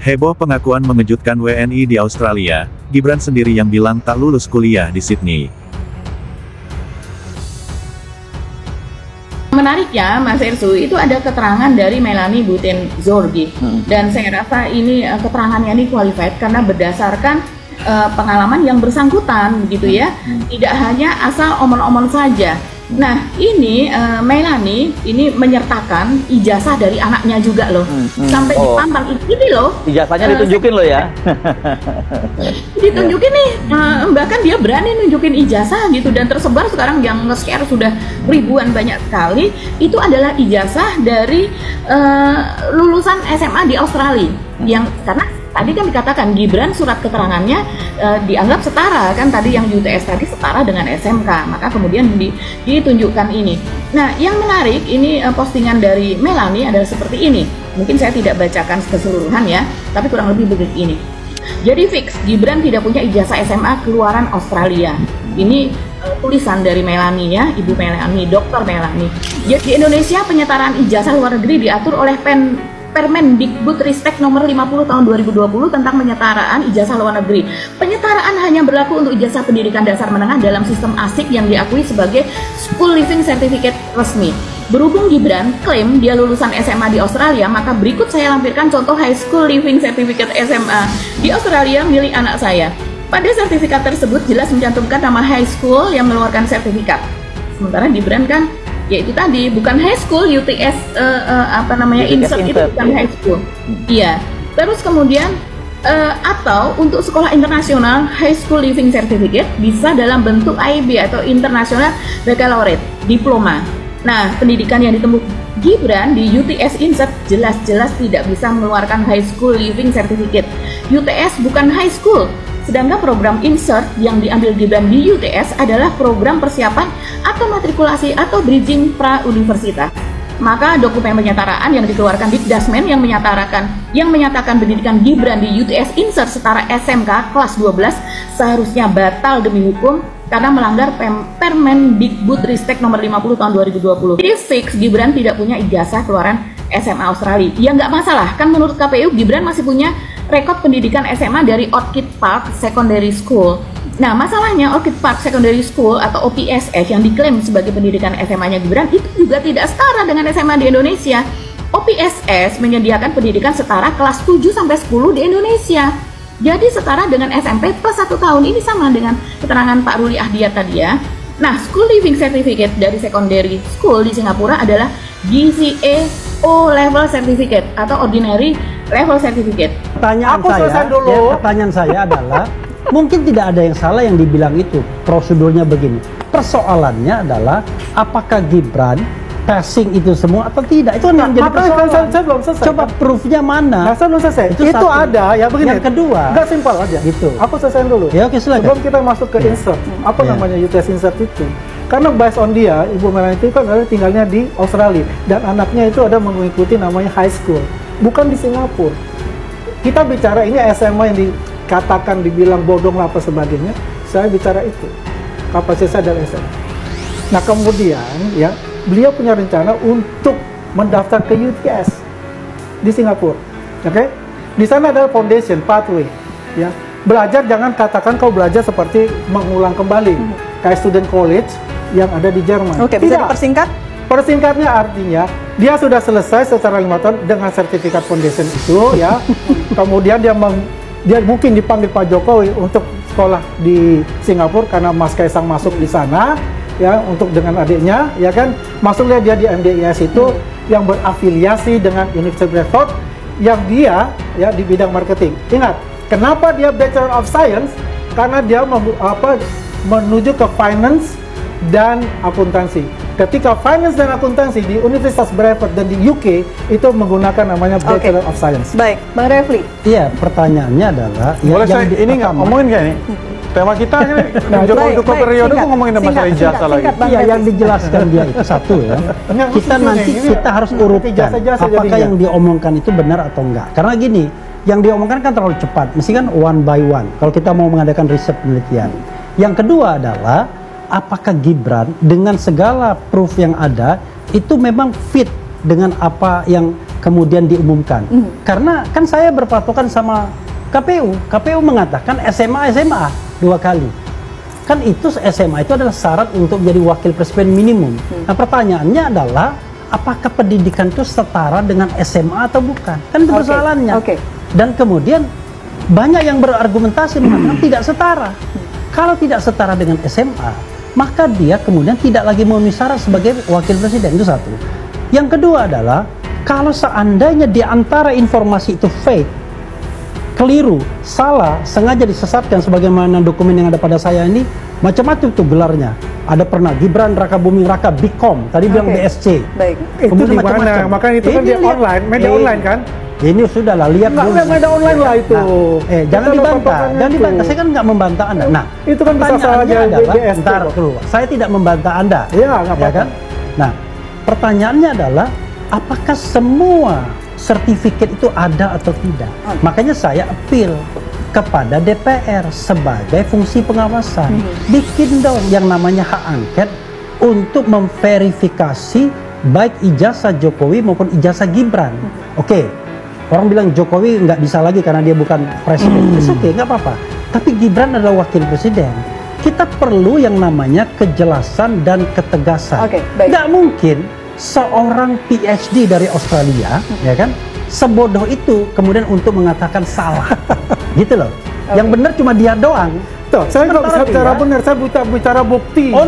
Heboh pengakuan mengejutkan WNI di Australia, Gibran sendiri yang bilang tak lulus kuliah di Sydney. Menarik ya Mas Ersu, itu ada keterangan dari Melanie Butenzorgi. Dan saya rasa ini keterangannya ini qualified karena berdasarkan pengalaman yang bersangkutan begitu ya. Tidak hanya asal omong-omong saja. Nah ini Melanie ini menyertakan ijazah dari anaknya juga loh. Sampai dipantang ini loh. Ijazahnya ditunjukin loh ya. Ditunjukin nih, bahkan dia berani nunjukin ijazah gitu, dan tersebar sekarang yang nge-share sudah ribuan banyak sekali. Itu adalah ijazah dari lulusan SMA di Australia. Yang karena tadi kan dikatakan Gibran surat keterangannya dianggap setara kan, tadi yang UTS tadi setara dengan SMK, maka kemudian ditunjukkan ini. Nah yang menarik ini postingan dari Melanie adalah seperti ini. Mungkin saya tidak bacakan keseluruhan ya, tapi kurang lebih begini. Jadi fix Gibran tidak punya ijazah SMA keluaran Australia. Ini tulisan dari Melanie ya, Ibu Melanie, Dr. Melanie. Di Indonesia penyetaraan ijazah luar negeri diatur oleh Permendikbudristek nomor 50 tahun 2020 tentang penyetaraan ijazah luar negeri. Penyetaraan hanya berlaku untuk ijazah pendidikan dasar menengah dalam sistem ASIC yang diakui sebagai School Leaving Certificate resmi. Berhubung Gibran klaim dia lulusan SMA di Australia, maka berikut saya lampirkan contoh High School Leaving Certificate SMA di Australia milik anak saya. Pada sertifikat tersebut jelas mencantumkan nama high school yang mengeluarkan sertifikat. Sementara Gibran kan yaitu tadi bukan high school, UTS insert itu bukan high school. Iya. Terus kemudian atau untuk sekolah internasional High School Leaving Certificate bisa dalam bentuk IB atau International Baccalaureate diploma. Nah, pendidikan yang ditempuh Gibran di UTS insert jelas-jelas tidak bisa mengeluarkan High School Leaving Certificate. UTS bukan high school. Sedangkan program insert yang diambil Gibran di UTS adalah program persiapan atau matrikulasi atau bridging pra-universitas. Maka dokumen penyetaraan yang dikeluarkan Dikdasmen yang menyatakan pendidikan Gibran di UTS insert setara SMK kelas 12 seharusnya batal demi hukum karena melanggar Permendikbudristek nomor 50 tahun 2020. Jadi fix Gibran tidak punya ijazah keluaran SMA Australia. Ya nggak masalah, kan menurut KPU Gibran masih punya rekod pendidikan SMA dari Orchid Park Secondary School. Nah masalahnya Orchid Park Secondary School atau OPSS yang diklaim sebagai pendidikan SMA-nya Gibran itu juga tidak setara dengan SMA di Indonesia. OPSS menyediakan pendidikan setara kelas 7 sampai 10 di Indonesia. Jadi setara dengan SMP plus 1 tahun. Ini sama dengan keterangan Pak Ruli Ahdiat tadi ya. Nah, School Leaving Certificate dari Secondary School di Singapura adalah GCE O-Level Certificate atau Ordinary Level Certificate. Pertanyaan saya adalah mungkin tidak ada yang salah yang dibilang itu. Prosedurnya begini. Persoalannya adalah apakah Gibran passing itu semua atau tidak? Itu yang jadi persoalan. Saya belum selesai. Coba proofnya mana? Nah, saya belum selesai. Itu ada ya begini. Yang kedua, nggak simpel aja. Gitu. Aku selesaiin dulu. Ya oke silakan. Sebelum kita masuk ke insert, apa namanya UTS insert itu? Karena based on dia, Ibu Melanie itu kan ada tinggalnya di Australia dan anaknya itu ada mengikuti namanya high school, bukan di Singapura. Kita bicara ini SMA yang dikatakan dibilang bodong lah apa sebagainya. Saya bicara itu kapasitas dari SMA. Nah kemudian ya beliau punya rencana untuk mendaftar ke UTS di Singapura. Oke? Di sana ada foundation pathway. Ya, belajar jangan katakan kau belajar seperti mengulang kembali kayak student college yang ada di Jerman. Oke, bisa dipersingkat? Persingkatnya artinya dia sudah selesai secara 5 tahun dengan sertifikat foundation itu ya. Kemudian dia mungkin dipanggil Pak Jokowi untuk sekolah di Singapura karena Mas Kaisang masuk di sana ya untuk dengan adiknya ya kan. Masuklah dia di MDIS itu yang berafiliasi dengan University Bradford yang dia ya di bidang marketing. Ingat, kenapa dia Bachelor of Science? Karena dia menuju ke finance dan akuntansi. Ketika finance dan akuntansi di Universitas Bradford dan di UK itu menggunakan namanya Bachelor of Science. Baik, Bang Refli. Iya, pertanyaannya adalah boleh saya ini nggak ngomongin kayak ini? Tema kita ini Joko periode kok ngomongin masalah ijazah lagi. Iya, yang dijelaskan dia itu satu ya. Kita harus urutkan apakah yang diomongkan itu benar atau enggak. Karena gini, yang diomongkan kan terlalu cepat. Mesti kan one by one. Kalau kita mau mengadakan riset penelitian. Yang kedua adalah apakah Gibran dengan segala proof yang ada itu memang fit dengan apa yang kemudian diumumkan. Karena kan saya berpatokan sama KPU. KPU mengatakan SMA 2 kali. Kan itu SMA itu adalah syarat untuk menjadi wakil presiden minimum. Nah, pertanyaannya adalah apakah pendidikan itu setara dengan SMA atau bukan? Kan itu persoalannya. Dan kemudian banyak yang berargumentasi mengatakan tidak setara. Kalau tidak setara dengan SMA, maka dia kemudian tidak lagi memenuhi syarat sebagai wakil presiden. Itu satu. Yang kedua adalah kalau seandainya di antara informasi itu fake, keliru, salah, sengaja disesatkan sebagaimana dokumen yang ada pada saya ini, macam-macam tuh gelarnya. Ada pernah Gibran Raka Buming Raka Bikom, tadi bilang BSC. Baik. Itu di mana? Makanya itu kan di online, media online kan? Ini sudah lah, lihat dulu. Media online lah itu. Nah, jangan dibantah, Saya kan nggak membantah Anda. Nah, itu kan bisa saja bentar dulu. Saya tidak membantah Anda. Iya, nggak apa-apa. Kan? Nah, pertanyaannya adalah apakah semua sertifikat itu ada atau tidak? Makanya saya appeal kepada DPR sebagai fungsi pengawasan. Bikin dong yang namanya hak angket untuk memverifikasi baik ijazah Jokowi maupun ijazah Gibran. Orang bilang Jokowi nggak bisa lagi karena dia bukan presiden. Oke, nggak apa-apa. Tapi Gibran adalah wakil presiden. Kita perlu yang namanya kejelasan dan ketegasan. Nggak mungkin seorang PhD dari Australia, ya kan, sebodoh itu kemudian untuk mengatakan salah, gitu loh. Yang benar cuma dia doang. Tuh, saya nggak bisa bicara benar, saya bicara bukti. No,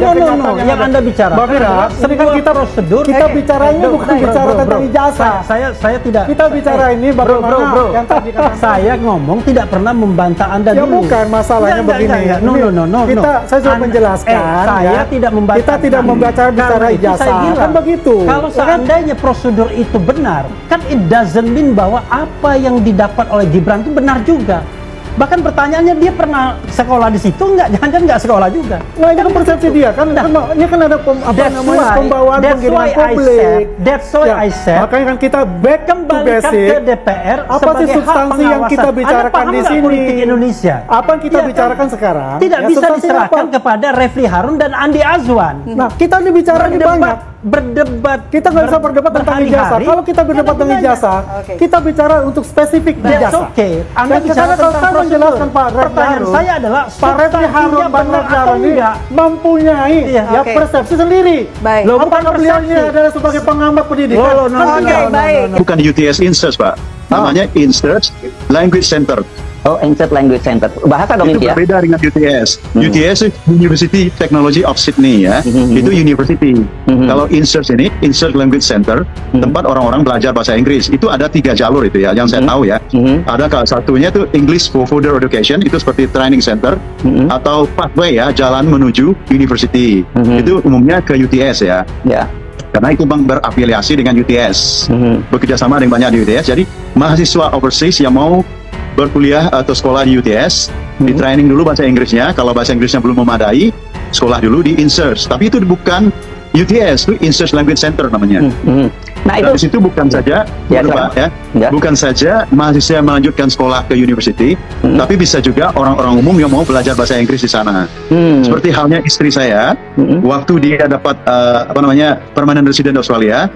yang Anda bicara. Mbak Fira, ini kan kita prosedur. Kita bicara ini bukan bicara tentang ijazah. Saya tidak. Kita bicara ini bagaimana yang tadi katakan. Saya ngomong tidak pernah membantah Anda dulu. Ya bukan, masalahnya begini. No. Saya sudah menjelaskan. Saya tidak membantah. Kita tidak bicara ijazah. Kan begitu. Kalau seandainya prosedur itu benar, kan it doesn't mean bahwa apa yang didapat oleh Gibran itu benar juga. Bahkan pertanyaannya dia pernah sekolah di situ jangan nggak sekolah juga. Nah, itu kan persepsi dia kan. Ini kan ada pembawaan penggiringan publik. That's why I said. Makanya kan kita back to basic. Ke DPR. Apa sih substansi yang kita bicarakan di sini? Politik Indonesia. Apa yang kita bicarakan sekarang? Tidak bisa diserahkan kepada Refli Harun dan Andi Azwan. Nah, kita ini bicara banyak. Berdebat. Kita nggak bisa berdebat tentang ijazah. Kalau kita berdebat tentang ijazah, kita bicara untuk spesifik ijazah. Anda bicara tentang menjelaskan Pak pertanyaan saya adalah Pak Refli Harun benar atau tidak mempunyai persepsi sendiri. Apakah beliau ini adalah sebagai pengamat pendidikan? Bukan UTS Insearch, Pak. Namanya Insearch Language Center. Insearch Language Center. Bahasa dong itu ya? Berbeda dengan UTS. UTS itu University Technology of Sydney ya. Itu university. Kalau Insearch ini, Insearch Language Center, tempat orang-orang belajar bahasa Inggris. Itu ada 3 jalur itu ya, yang saya tahu ya. Ada satunya itu English for Further Education, itu seperti training center, atau pathway ya, jalan menuju university. Itu umumnya ke UTS ya. Karena itu Bang berafiliasi dengan UTS, bekerja sama dengan banyak di UTS. Jadi mahasiswa overseas yang mau berkuliah atau sekolah di UTS, di training dulu bahasa Inggrisnya. Kalau bahasa Inggrisnya belum memadai, sekolah dulu di Insearch. Tapi itu bukan UTS, itu Insearch Language Center namanya. Nah itu di situ bukan saja, bukan saja mahasiswa yang melanjutkan sekolah ke university, tapi bisa juga orang-orang umum yang mau belajar bahasa Inggris di sana. Seperti halnya istri saya, waktu dia dapat permanent resident Australia,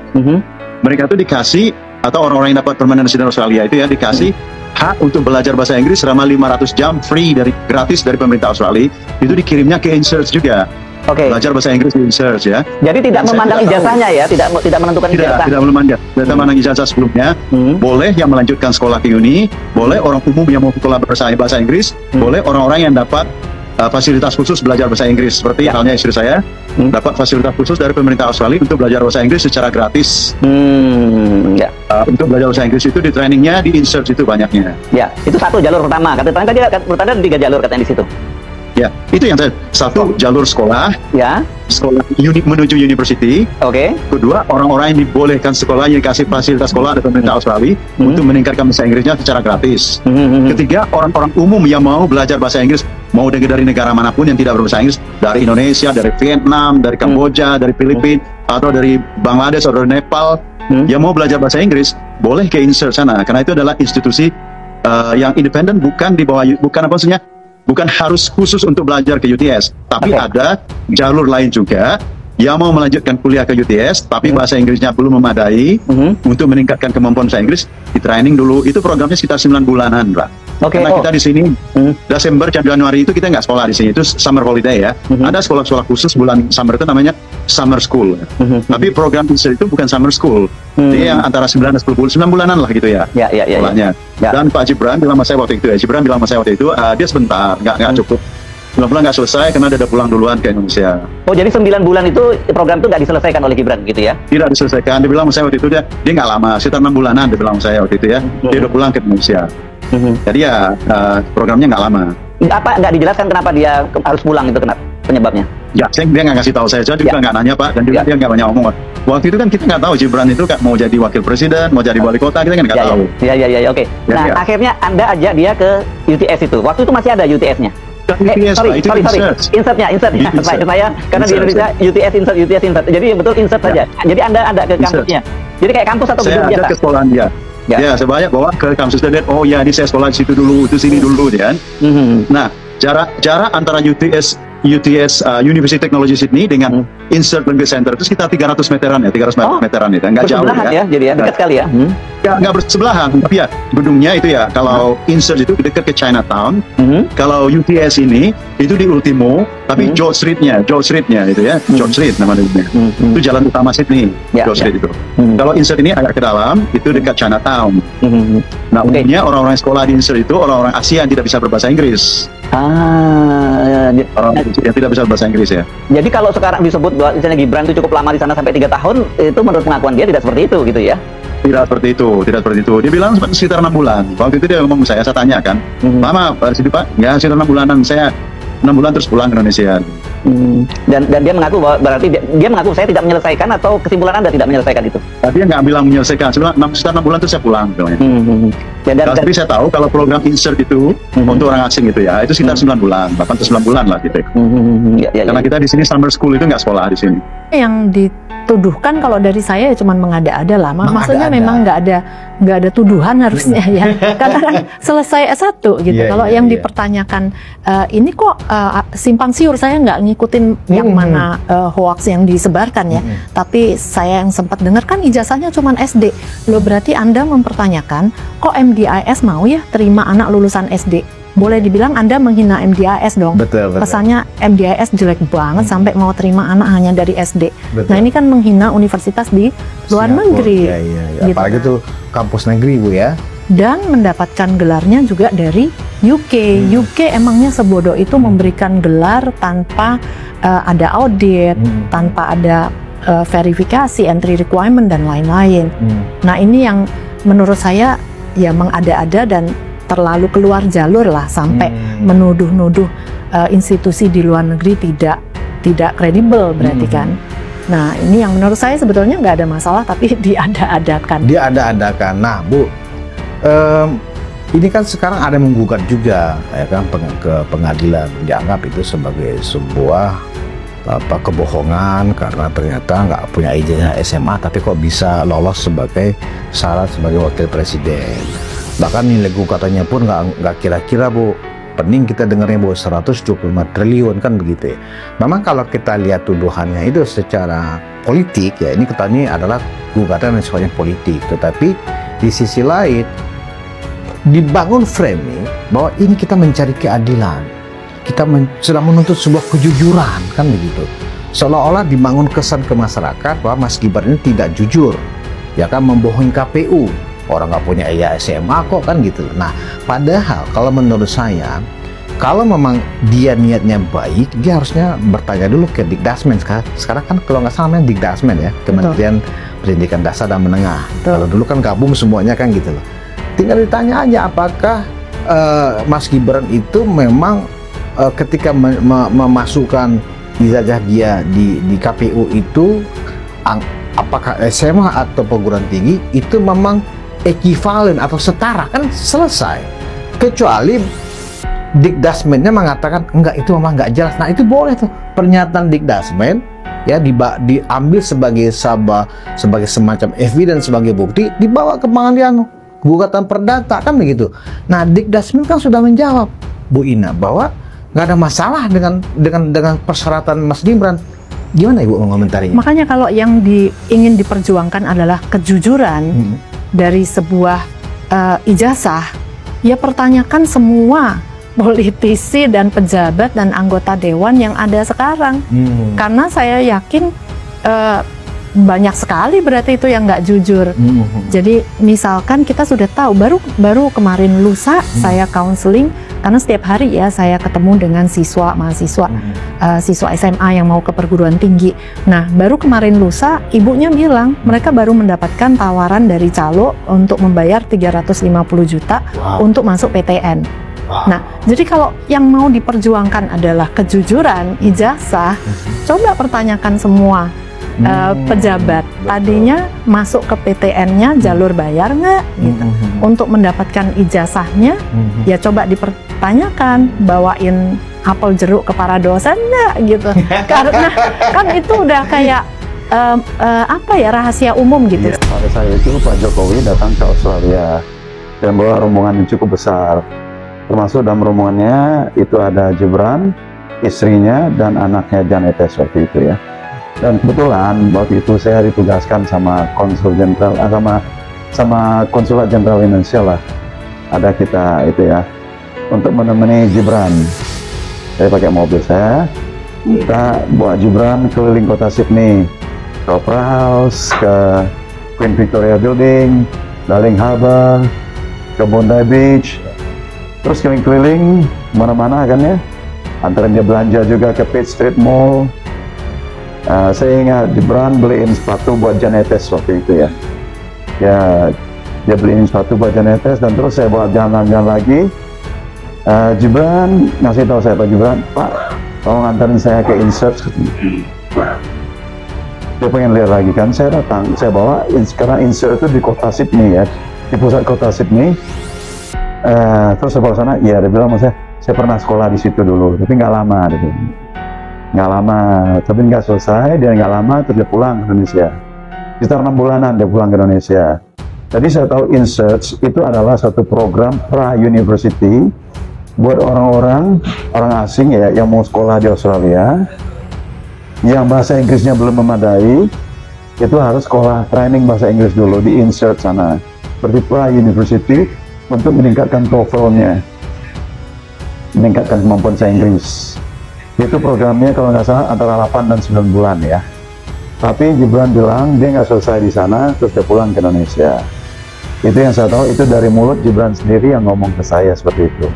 mereka tuh dikasih, atau orang-orang yang dapat permanent resident Australia itu ya dikasih hak untuk belajar bahasa Inggris selama 500 jam gratis dari pemerintah Australia. Itu dikirimnya ke Insearch juga. Belajar bahasa Inggris di Insearch ya. Jadi tidak memandang ijazahnya ya, tidak menentukan ijazah. Tidak memandang ijazah sebelumnya. Boleh yang melanjutkan sekolah ke uni, boleh orang umum yang mau sekolah bahasa Inggris, boleh orang-orang yang dapat fasilitas khusus belajar bahasa Inggris. Seperti halnya istri saya dapat fasilitas khusus dari pemerintah Australia untuk belajar bahasa Inggris secara gratis. Untuk belajar bahasa Inggris itu di trainingnya di Insearch itu banyaknya. Ya, itu satu jalur pertama. Katanya tadi menurut Anda 3 jalur katanya di situ. Ya, itu yang satu jalur sekolah. Ya. Sekolah menuju university. Kedua, orang-orang yang dibolehkan sekolah yang dikasih fasilitas sekolah dari pemerintah Australia untuk meningkatkan bahasa Inggrisnya secara gratis. Ketiga, orang-orang umum yang mau belajar bahasa Inggris, mau dari negara manapun yang tidak berbahasa Inggris, dari Indonesia, dari Vietnam, dari Kamboja, dari Filipina, atau dari Bangladesh atau dari Nepal, yang mau belajar bahasa Inggris, boleh ke Insearch sana. Karena itu adalah institusi yang independen, bukan harus khusus untuk belajar ke UTS, tapi ada jalur lain juga yang mau melanjutkan kuliah ke UTS tapi bahasa Inggrisnya belum memadai untuk meningkatkan kemampuan bahasa Inggris, di training dulu. Itu programnya sekitar 9 bulanan, Pak. Karena kita di sini Desember Januari itu kita nggak sekolah di sini, itu summer holiday ya. Ada sekolah-sekolah khusus bulan summer itu namanya summer school. Tapi program insert itu bukan summer school. Dia yang antara 9 dan 10 bulan, 9 bulanan lah gitu ya. Sekolahnya. Dan Pak Gibran bilang sama saya waktu itu, dia sebentar, nggak cukup. 9 bulan nggak selesai karena dia udah pulang duluan ke Indonesia. Oh, jadi 9 bulan itu program itu nggak diselesaikan oleh Gibran gitu ya? Tidak diselesaikan. Dia bilang sama saya waktu itu, dia nggak lama, sekitar 6 bulanan dia bilang sama saya waktu itu ya. Dia udah pulang ke Indonesia. Jadi ya programnya nggak lama. Apa nggak dijelaskan kenapa dia harus pulang itu, kenapa penyebabnya? Ya, dia nggak ngasih tahu saya juga nggak nanya Pak, dan juga dia nggak banyak ngomong. Waktu itu kan kita nggak tahu Gibran itu mau jadi wakil presiden, mau jadi wali kota, kita kan nggak tahu. Oke. Nah, akhirnya Anda ajak dia ke UTS itu. Waktu itu masih ada UTS-nya? Sorry, insertnya. Saya karena di Indonesia UTS insert. Jadi betul insert saja. Jadi Anda ada ke kampusnya. Jadi kayak kampus atau gedung biasa? Saya ada ke sekolahan dia. Ya, saya banyak bawa ke kampus dan lihat, oh ya ini saya sekolah di situ dulu, itu sini dulu kan. Nah, jarak antara UTS University Technology Sydney dengan Insert Language Center itu sekitar 300 meteran ya, 300 meteran itu, nggak jauh ya. Jadi ya dekat sekali ya. Nggak bersebelahan, tapi ya gedungnya itu ya, kalau Insert itu dekat ke Chinatown, kalau UTS ini itu di Ultimo, tapi George Street-nya itu ya, George Street namanya. Itu jalan utama Sydney, George Street itu. Kalau Insert ini agak ke dalam, itu dekat Chinatown. Nah, umumnya orang-orang sekolah di Insert itu orang-orang Asia yang tidak bisa berbahasa Inggris. Orang yang tidak bisa bahasa Inggris ya. Jadi kalau sekarang disebut bahwa misalnya Gibran itu cukup lama di sana sampai 3 tahun, itu menurut pengakuan dia tidak seperti itu gitu ya? Tidak seperti itu. Dia bilang sekitar 6 bulan. Waktu itu dia ngomong saya tanya kan, lama Pak situ Pak? Ya sekitar 6 bulanan. Saya 6 bulan terus pulang ke Indonesia. Dan dia mengaku bahwa berarti dia mengaku saya tidak menyelesaikan, atau kesimpulan Anda tidak menyelesaikan itu? Dia nggak bilang menyelesaikan. Sekitar 6 bulan terus saya pulang. Tapi saya tahu kalau program insert itu untuk orang asing itu ya, itu sekitar 9 bulan, 8 atau 9 bulan lah gitu. Karena kita di sini summer school itu nggak sekolah di sini. Yang dituduhkan kalau dari saya ya cuma mengada-ada lah. Maksudnya memang nggak ada tuduhan harusnya ya. Karena kan selesai S1 gitu. Kalau yang dipertanyakan ini kok simpang siur, saya nggak ngikutin yang mana hoax yang disebarkan ya. Tapi saya yang sempat dengar kan ijazahnya cuma SD. Loh, berarti Anda mempertanyakan kok MDIS mau ya terima anak lulusan SD? Boleh dibilang Anda menghina MDIS dong. Betul. Kesannya MDIS jelek banget sampai mau terima anak hanya dari SD. Betul. Nah, ini kan menghina universitas di luar negeri. Gitu. Apalagi itu kampus negeri, Bu ya. Dan mendapatkan gelarnya juga dari UK. UK emangnya sebodoh itu memberikan gelar tanpa ada audit, tanpa ada verifikasi, entry requirement dan lain-lain. Nah, ini yang menurut saya ya mengada-ada dan terlalu keluar jalur lah, sampai menuduh-nuduh institusi di luar negeri tidak kredibel berarti kan. Nah, ini yang menurut saya sebetulnya nggak ada masalah, tapi diada-adakan. Nah, Bu, ini kan sekarang ada yang menggugat juga ya kan ke pengadilan, dianggap itu sebagai sebuah kebohongan karena ternyata nggak punya ijazah SMA tapi kok bisa lolos sebagai syarat sebagai wakil presiden. Bahkan nilai gugatannya pun nggak kira-kira, Bu. Pening kita dengarnya bahwa 125 triliun kan begitu ya. Memang kalau kita lihat tuduhannya itu secara politik ya, ini adalah gugatan yang sifatnya politik. Tetapi di sisi lain dibangun framing bahwa ini kita mencari keadilan, kita sedang menuntut sebuah kejujuran kan begitu. Seolah-olah dibangun kesan ke masyarakat bahwa Mas Gibran ini tidak jujur, ya kan, membohongi KPU. Orang nggak punya SMA kok kan gitu. Nah, padahal kalau menurut saya, kalau memang dia niatnya baik, dia harusnya bertanya dulu ke Dikdasmen. Sekarang kan kalau nggak salah namanya Dikdasmen ya, Kementerian Pendidikan Dasar dan Menengah. Kalau dulu kan gabung semuanya kan gitu loh. Tinggal ditanya aja apakah Mas Gibran itu memang ketika memasukkan ijazah dia di KPU itu, apakah SMA atau perguruan tinggi itu memang ekivalen atau setara, kan selesai. Kecuali Dikdasmennya mengatakan enggak, itu memang nggak jelas. Nah, itu boleh tuh pernyataan Dikdasmen ya diambil sebagai semacam evidence, sebagai bukti, dibawa ke pengadilan gugatan perdata kan begitu. Nah, Dikdasmen kan sudah menjawab, Bu Ina, bahwa nggak ada masalah dengan persyaratan Mas Gibran. Gimana Ibu mengomentarinya? Makanya kalau yang ingin diperjuangkan adalah kejujuran dari sebuah ijazah, ya pertanyakan semua politisi dan pejabat dan anggota dewan yang ada sekarang. Karena saya yakin banyak sekali berarti itu yang nggak jujur. Jadi misalkan kita sudah tahu, baru kemarin lusa saya counseling, karena setiap hari ya saya ketemu dengan mahasiswa siswa SMA yang mau ke perguruan tinggi. Nah, baru kemarin lusa ibunya bilang mereka baru mendapatkan tawaran dari calo untuk membayar 350 juta untuk masuk PTN. Nah, jadi kalau yang mau diperjuangkan adalah kejujuran ijazah, coba pertanyakan semua pejabat tadinya masuk ke PTN-nya jalur bayar nggak gitu. Untuk mendapatkan ijazahnya ya coba dipertanyakan, bawain apel jeruk ke para dosen nggak gitu. Karena kan itu udah kayak apa ya, rahasia umum gitu. Pada saat itu Pak Jokowi datang ke Australia dan bawa rombongan yang cukup besar, termasuk dalam rombongannya itu ada Gibran, istrinya dan anaknya Jan Etes waktu itu ya. Dan kebetulan waktu itu saya ditugaskan sama konsul jenderal, sama konsulat jenderal Indonesia lah, ada kita itu ya, untuk menemani Gibran. Saya pakai mobil saya, kita bawa Gibran keliling kota Sydney, ke Opera House, ke Queen Victoria Building, Darling Harbour, ke Bondi Beach, terus keliling-keliling mana-mana kan ya, antara dia belanja juga ke Pitt Street Mall. Saya ingat Gibran beliin sepatu buat Jan Etes waktu itu ya. Ya, dia beliin sepatu buat Jan Etes, dan terus saya bawa jalan-jalan lagi. Gibran ngasih tahu saya, Pak Gibran, Pak, tolong antarin saya ke Insert. Dia pengen lihat lagi kan, saya datang, saya bawa, karena Insert itu di kota Sydney ya, di pusat kota Sydney. Terus saya bawa sana, iya, dia bilang sama saya pernah sekolah di situ dulu, tapi nggak lama gitu. Nggak lama, tapi nggak selesai, dia nggak lama, terus dia pulang ke Indonesia. Sekitar 6 bulanan dia pulang ke Indonesia. Jadi saya tahu Insert itu adalah satu program pra-university buat orang asing ya, yang mau sekolah di Australia, yang bahasa Inggrisnya belum memadai, itu harus sekolah training bahasa Inggris dulu di Insert sana, seperti pra-university, untuk meningkatkan TOEFL-nya, meningkatkan kemampuan bahasa Inggris. Itu programnya kalau nggak salah antara 8 dan 9 bulan ya. Tapi Gibran bilang dia nggak selesai di sana, terus dia pulang ke Indonesia. Itu yang saya tahu, itu dari mulut Gibran sendiri yang ngomong ke saya seperti itu.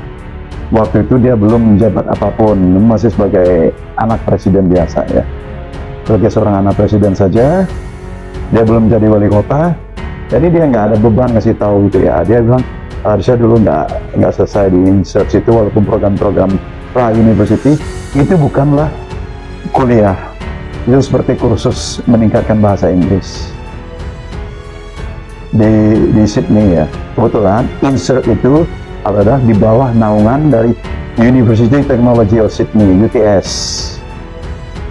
Waktu itu dia belum menjabat apapun, masih sebagai anak presiden biasa ya. Sebagai seorang anak presiden saja, dia belum jadi wali kota, jadi dia nggak ada beban ngasih tahu gitu ya. Dia bilang, saya dulu nggak selesai di Insert itu, walaupun program-program pra-university itu bukanlah kuliah, itu seperti kursus meningkatkan bahasa Inggris di Sydney ya. Kebetulan Insert itu adalah di bawah naungan dari University Technology of Sydney, UTS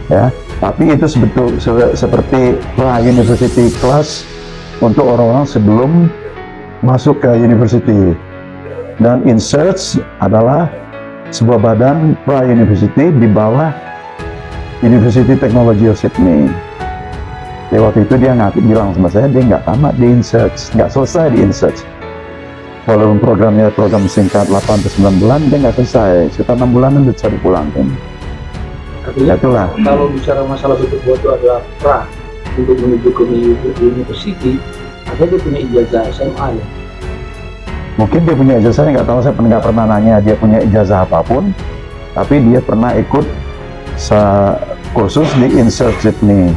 ya, tapi itu seperti pra-university class untuk orang-orang sebelum masuk ke university. Dan Insert adalah sebuah badan pra-university di bawah University Technology of Sydney. Jadi waktu itu dia bilang sama saya, dia nggak tamat di Insert, nggak selesai di Insert. Walaupun programnya program singkat 8-9 bulan, dia nggak selesai. Sekitar 6 bulanan dia cari pulang kan. Artinya itulah. Kalau bicara masalah bentuk buat itu adalah pra untuk menuju ke university, ada dia punya ijazah SMA ya. Mungkin dia punya ijazah, saya nggak tahu, saya nggak pernah nanya dia punya ijazah apapun, tapi dia pernah ikut kursus di Insert Sydney.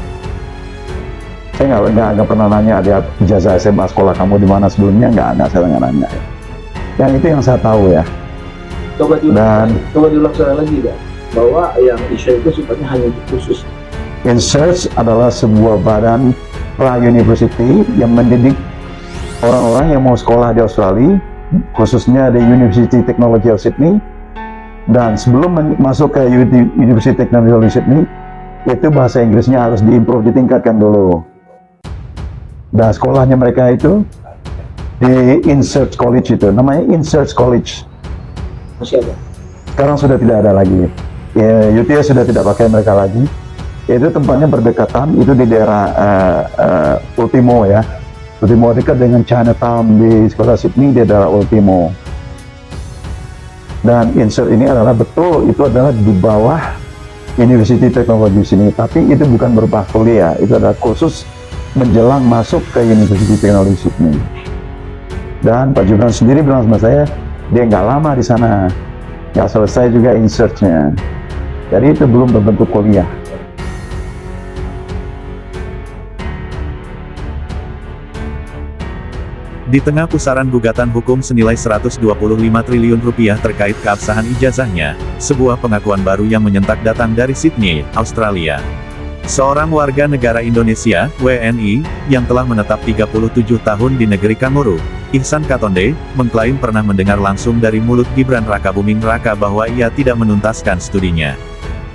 Saya nggak pernah nanya dia ijazah SMA sekolah kamu di mana sebelumnya, saya nggak nanya. Yang itu yang saya tahu ya. Coba diulang sekali lagi ya, bahwa yang Insert itu sifatnya hanya khusus. Insert adalah sebuah badan pra-university yang mendidik orang-orang yang mau sekolah di Australia, khususnya di University Technology of Sydney. Dan sebelum masuk ke University Technology of Sydney, itu bahasa Inggrisnya harus diimprove, ditingkatkan dulu. Dan sekolahnya mereka itu di Insert College, itu namanya Insert College. Masih ada? Sekarang sudah tidak ada lagi. Ya, UTS sudah tidak pakai mereka lagi. Itu tempatnya berdekatan, itu di daerah Ultimo ya. Ultimo dekat dengan Chinatown di sekolah Sydney di daerah Ultimo. Dan insert ini adalah betul, itu adalah di bawah University Technology sini. Tapi itu bukan berupa kuliah, itu adalah khusus menjelang masuk ke University Technology Sydney. Dan Pak Gibran sendiri bilang sama saya, dia nggak lama di sana, nggak selesai juga insertnya. Jadi itu belum berbentuk kuliah. Di tengah pusaran gugatan hukum senilai 125 triliun rupiah terkait keabsahan ijazahnya, sebuah pengakuan baru yang menyentak datang dari Sydney, Australia. Seorang warga negara Indonesia, WNI, yang telah menetap 37 tahun di negeri Kanguru, Ihsan Katonde, mengklaim pernah mendengar langsung dari mulut Gibran Rakabuming Raka bahwa ia tidak menuntaskan studinya.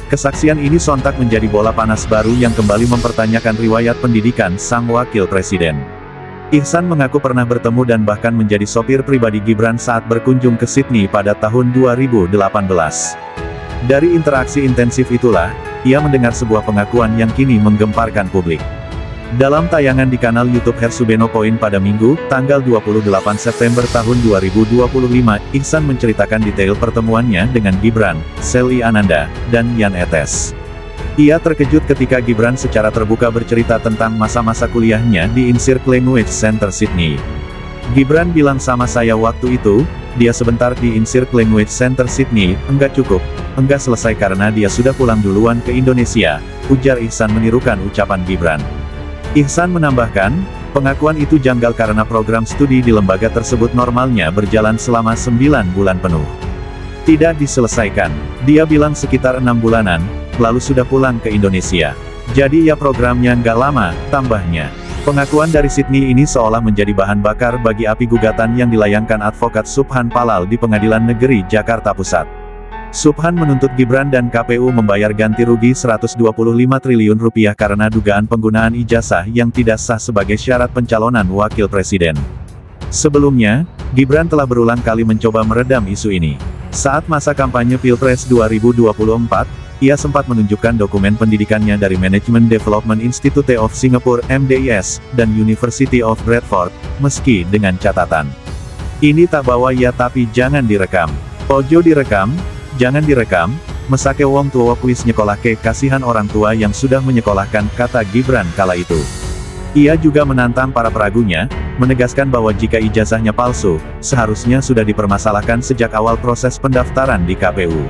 Kesaksian ini sontak menjadi bola panas baru yang kembali mempertanyakan riwayat pendidikan sang wakil presiden. Ihsan mengaku pernah bertemu dan bahkan menjadi sopir pribadi Gibran saat berkunjung ke Sydney pada tahun 2018. Dari interaksi intensif itulah, ia mendengar sebuah pengakuan yang kini menggemparkan publik. Dalam tayangan di kanal YouTube Hersubeno Point pada Minggu, tanggal 28 September tahun 2025, Ihsan menceritakan detail pertemuannya dengan Gibran, Sally Ananda, dan Yan Etes. Ia terkejut ketika Gibran secara terbuka bercerita tentang masa-masa kuliahnya di Insirk Language Center Sydney. Gibran bilang sama saya waktu itu, dia sebentar di Insirk Language Center Sydney, enggak cukup, enggak selesai karena dia sudah pulang duluan ke Indonesia, ujar Ihsan menirukan ucapan Gibran. Ihsan menambahkan, pengakuan itu janggal karena program studi di lembaga tersebut normalnya berjalan selama 9 bulan penuh. Tidak diselesaikan, dia bilang sekitar 6 bulanan, lalu sudah pulang ke Indonesia. Jadi ya programnya nggak lama, tambahnya. Pengakuan dari Sydney ini seolah menjadi bahan bakar bagi api gugatan yang dilayangkan advokat Subhan Palal di Pengadilan Negeri Jakarta Pusat. Subhan menuntut Gibran dan KPU membayar ganti rugi 125 triliun rupiah karena dugaan penggunaan ijazah yang tidak sah sebagai syarat pencalonan wakil presiden. Sebelumnya, Gibran telah berulang kali mencoba meredam isu ini. Saat masa kampanye Pilpres 2024, ia sempat menunjukkan dokumen pendidikannya dari Management Development Institute of Singapore (MDIS) dan University of Bradford, meski dengan catatan, "Ini tak bawa ya tapi jangan direkam. Ojo direkam, jangan direkam, mesake wong tua kuis nyekolahke kasihan orang tua yang sudah menyekolahkan," kata Gibran kala itu. Ia juga menantang para peragunya, menegaskan bahwa jika ijazahnya palsu, seharusnya sudah dipermasalahkan sejak awal proses pendaftaran di KPU.